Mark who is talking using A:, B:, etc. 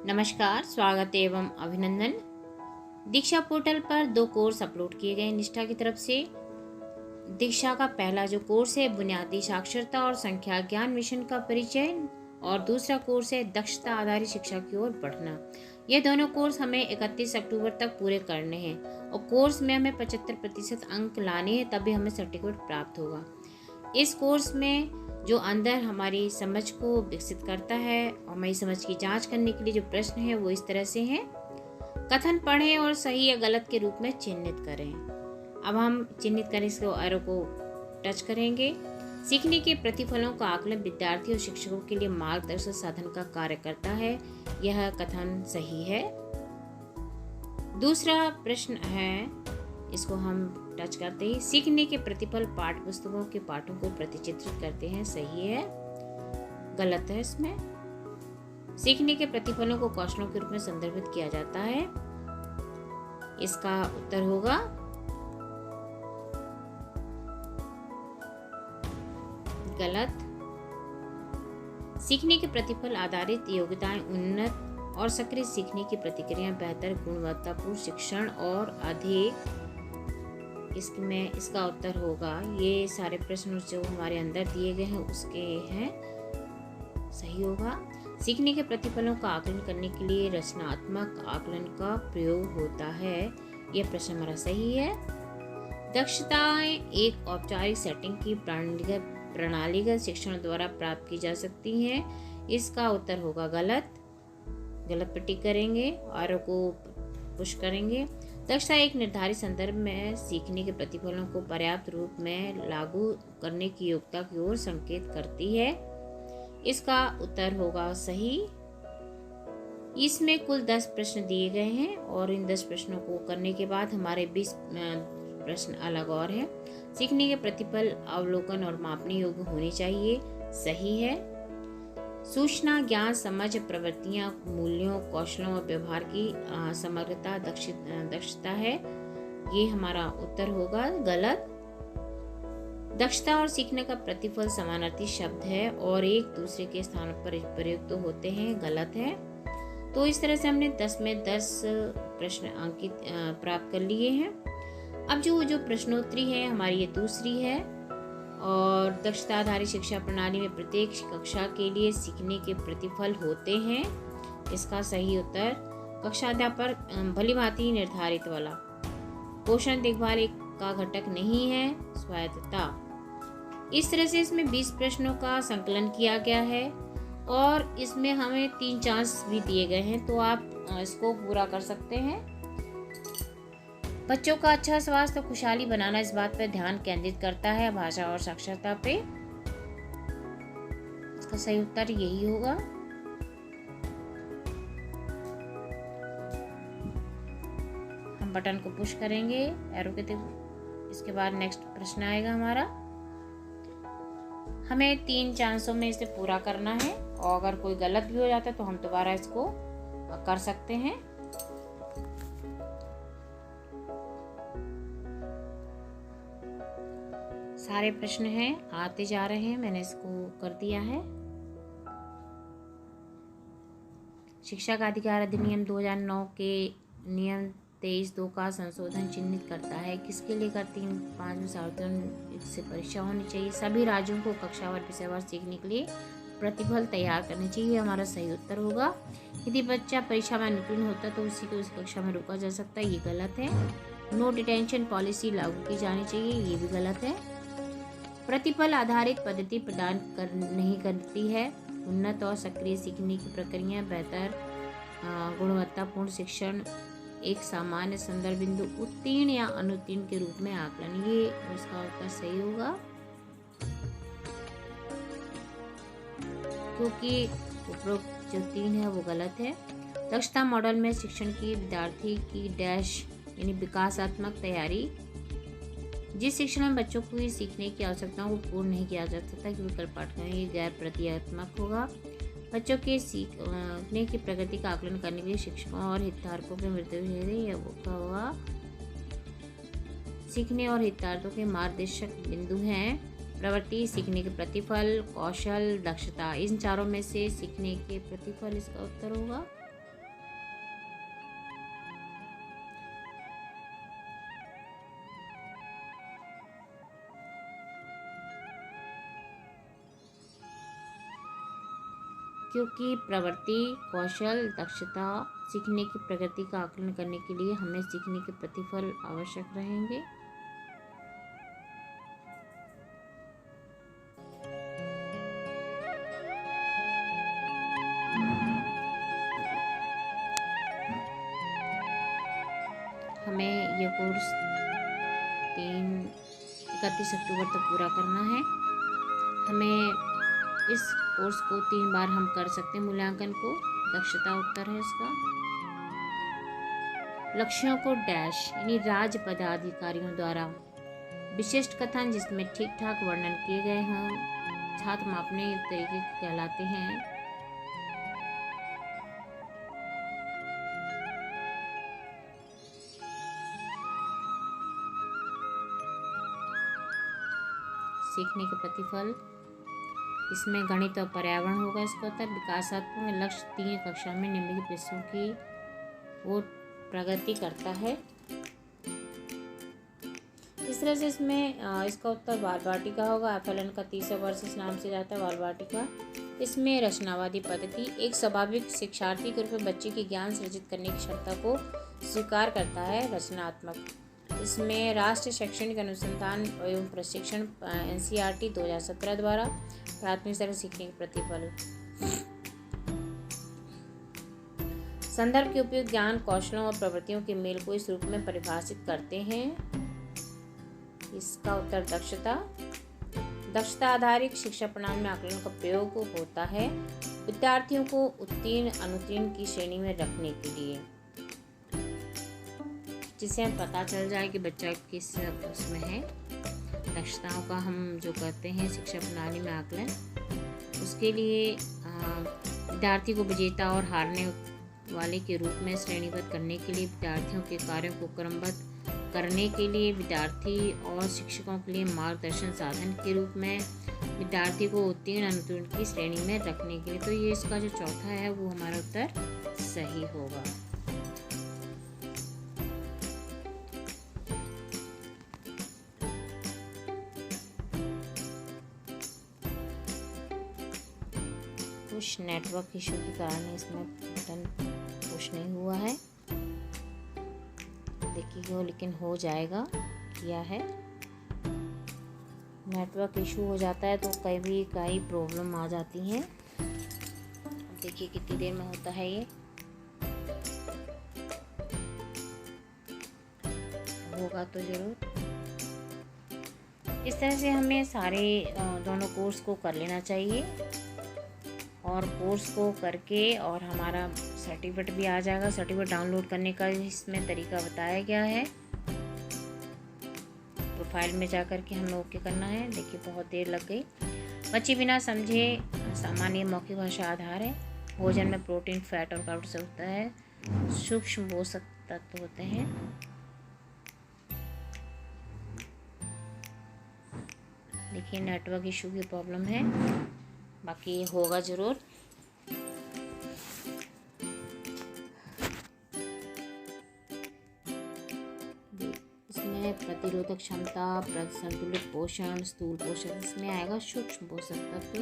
A: नमस्कार, स्वागत एवं अभिनंदन। दीक्षा पोर्टल पर 2 कोर्स अपलोड किए गए निष्ठा की तरफ से। दीक्षा का पहला जो कोर्स है बुनियादी साक्षरता और संख्या ज्ञान मिशन का परिचय, और दूसरा कोर्स है दक्षता आधारित शिक्षा की ओर बढ़ना। ये दोनों कोर्स हमें 31 अक्टूबर तक पूरे करने हैं और कोर्स में हमें 75% अंक लाने हैं, तभी हमें सर्टिफिकेट प्राप्त होगा। इस कोर्स में जो अंदर हमारी समझ को विकसित करता है और हमारी समझ की जांच करने के लिए जो प्रश्न है वो इस तरह से हैं। कथन पढ़ें और सही या गलत के रूप में चिन्हित करें। अब हम चिन्हित करें, इसको एरो को टच करेंगे। सीखने के प्रतिफलों का आकलन विद्यार्थी और शिक्षकों के लिए मार्गदर्शक साधन का कार्य करता है। यह कथन सही है। दूसरा प्रश्न है, इसको हम टच करते ही सीखने के प्रतिफल पाठ्य पुस्तकों के पाठों को प्रतिचित्रित करते हैं। सही है। गलत है इसमें। सीखने के प्रतिफलों को कौशलों के रूप में संदर्भित किया जाता है। इसका उत्तर होगा गलत। सीखने के प्रतिफल आधारित योग्यताएं उन्नत और सक्रिय सीखने की प्रतिक्रिया, बेहतर गुणवत्तापूर्ण शिक्षण और अधिक। इसमें इसका उत्तर होगा, ये सारे प्रश्न जो हमारे अंदर दिए गए हैं उसके हैं। सही होगा। सीखने के प्रतिफलों का आकलन करने के लिए रचनात्मक आकलन का प्रयोग होता है। यह प्रश्न हमारा सही है। दक्षताएं एक औपचारिक सेटिंग की प्रणालीगत शिक्षण द्वारा प्राप्त की जा सकती हैं। इसका उत्तर होगा गलत। गलत पर टिक करेंगे और को पुश करेंगे। दक्षता एक निर्धारित संदर्भ में सीखने के प्रतिफलों को पर्याप्त रूप में लागू करने की योग्यता की ओर संकेत करती है। इसका उत्तर होगा सही। इसमें कुल 10 प्रश्न दिए गए हैं और इन 10 प्रश्नों को करने के बाद हमारे 20 प्रश्न अलग और हैं। सीखने के प्रतिफल अवलोकन और मापने योग्य होने चाहिए। सही है। सूचना, ज्ञान, समझ, प्रवृत्तियां, मूल्यों, कौशलों और व्यवहार की समग्रता दक्षता है। ये हमारा उत्तर होगा गलत। दक्षता और सीखने का प्रतिफल समानार्थी शब्द है और एक दूसरे के स्थान पर प्रयुक्त होते हैं। गलत है। तो इस तरह से हमने 10 में 10 प्रश्न अंकित प्राप्त कर लिए हैं। अब जो प्रश्नोत्तरी है हमारी, ये दूसरी है। और दक्षता आधारित शिक्षा प्रणाली में प्रत्येक कक्षा के लिए सीखने के प्रतिफल होते हैं। इसका सही उत्तर कक्षाध्यापक भलीभांति निर्धारित वाला। पोषण देखभाल एक का घटक नहीं है। स्वायत्तता। इस तरह से इसमें 20 प्रश्नों का संकलन किया गया है और इसमें हमें 3 चांस भी दिए गए हैं, तो आप इसको पूरा कर सकते हैं। बच्चों का अच्छा स्वास्थ्य और खुशहाली बनाना इस बात पर ध्यान केंद्रित करता है, भाषा और साक्षरता पे। इसका सही उत्तर यही होगा। हम बटन को पुश करेंगे एरो के। इसके बाद नेक्स्ट प्रश्न आएगा हमारा। हमें 3 चांसों में इसे पूरा करना है और अगर कोई गलत भी हो जाता है तो हम दोबारा इसको कर सकते हैं। सारे प्रश्न हैं, आते जा रहे हैं। मैंने इसको कर दिया है। शिक्षा का अधिकार अधिनियम 2009 के नियम 23(2) का संशोधन चिन्हित करता है। किसके लिए करती है? 5 में सार्वजनिक से परीक्षा होनी चाहिए। सभी राज्यों को कक्षावार विषयवार सीखने के लिए प्रतिफल तैयार करने चाहिए। हमारा सही उत्तर होगा। यदि बच्चा परीक्षा में अनुत्तीर्ण होता है तो उसी को उस कक्षा में रोका जा सकता है। ये गलत है। नो डिटेंशन पॉलिसी लागू की जानी चाहिए। ये भी गलत है। प्रतिफल आधारित पद्धति प्रदान नहीं करती है उन्नत और सक्रिय सीखने की प्रक्रिया, बेहतर गुणवत्तापूर्ण शिक्षण, एक सामान्य संदर्भ बिंदु, उत्तीर्ण या अनुत्तीर्ण के रूप में आकलन। ये उसका उत्तर सही होगा, क्योंकि उपरोक्त जो 3 है वो गलत है। दक्षता मॉडल में शिक्षण की विद्यार्थी की डैश यानी विकासात्मक तैयारी, जिस शिक्षण में बच्चों को सीखने की आवश्यकताओं को पूर्ण नहीं किया जा सकता कि विकल्प पाठ्यक्रम ये गैर प्रतीकात्मक होगा। बच्चों के सीखने की प्रगति का आकलन करने के लिए शिक्षकों और हितधारकों के मृत्यु होगा। सीखने और हितधारकों के मार्गदर्शक बिंदु हैं प्रवृत्ति, सीखने के प्रतिफल, कौशल, दक्षता। इन चारों में से सीखने के प्रतिफल इसका उत्तर होगा। व्यक्तियों की प्रवृत्ति, कौशल, दक्षता, सीखने की प्रगति का आकलन करने के लिए हमें सीखने के प्रतिफल आवश्यक रहेंगे। हमें यह कोर्स 31 अक्टूबर तक पूरा करना है। हमें इस कोर्स को 3 बार हम कर सकते हैं मूल्यांकन को। दक्षता उत्तर है इसका। लक्ष्यों को डैश यानी राज्य पदाधिकारियों द्वारा विशिष्ट कथन जिसमें ठीक ठाक वर्णन किए गए हों छात्र मापने तरीके कहलाते हैं। सीखने के प्रतिफल इसमें गणित और पर्यावरण होगा इसका उत्तर। विकासात्मक लक्ष्य 3 कक्षा में निम्नलिखित विषयों की वो प्रगति करता है। इस तरह से इसमें इसका उत्तर बाल वाटिका होगा। FLN का 30 वर्ष इस नाम से जाता है बाल वाटिका। इसमें रचनावादी पद्धति एक स्वाभाविक शिक्षार्थी के रूप में बच्चे के ज्ञान सृजित करने की क्षमता को स्वीकार करता है। रचनात्मक इसमें राष्ट्रीय शैक्षणिक अनुसंधान एवं प्रशिक्षण NCERT 2017 द्वारा प्राथमिक स्तर सीखने के प्रतिफल। संदर्भ के उपयोग ज्ञान, कौशलों और प्रवृत्तियों के मेल को इस रूप में परिभाषित करते हैं। इसका उत्तर दक्षता। दक्षता आधारित शिक्षा प्रणाली में आकलन का प्रयोग होता है विद्यार्थियों को उत्तीर्ण अनुत्तीर्ण की श्रेणी में रखने के लिए, जिससे हमें पता चल जाए कि बच्चा किस उसमें है। दक्षताओं का हम जो करते हैं शिक्षा प्रणाली में आकलन, उसके लिए विद्यार्थी को विजेता और हारने वाले के रूप में श्रेणीबद्ध करने के लिए, विद्यार्थियों के कार्यों को क्रमबद्ध करने के लिए, विद्यार्थी और शिक्षकों के लिए मार्गदर्शन साधन के रूप में, विद्यार्थी को उत्तीर्ण अनुत्तीर्ण की श्रेणी में रखने के लिए। तो ये इसका जो चौथा है वो हमारा उत्तर सही होगा। कुछ नेटवर्क इशू के कारण इसमें बटन पुश नहीं हुआ है, देखिए, लेकिन हो जाएगा। किया है, नेटवर्क इशू हो जाता है तो कई प्रॉब्लम आ जाती हैं। देखिए कितनी देर में होता है, ये होगा तो जरूर। इस तरह से हमें सारे दोनों कोर्स को कर लेना चाहिए और कोर्स को करके और हमारा सर्टिफिकेट भी आ जाएगा। सर्टिफिकेट डाउनलोड करने का इसमें तरीका बताया गया है। प्रोफाइल में जाकर के हमें ओके करना है। देखिए बहुत देर लग गई। बच्चे बिना समझे सामान्य मौखिक भाषा आधार है। भोजन में प्रोटीन, फैट और कार्ब से होता है। सूक्ष्म पोषक तत्व होते हैं। देखिए नेटवर्क इशू की प्रॉब्लम है, बाकी होगा ज़रूर। इसमें प्रतिरोधक क्षमता, संतुलित पोषण, स्थूल पोषण, इसमें आएगा सूक्ष्म पोषक तत्व।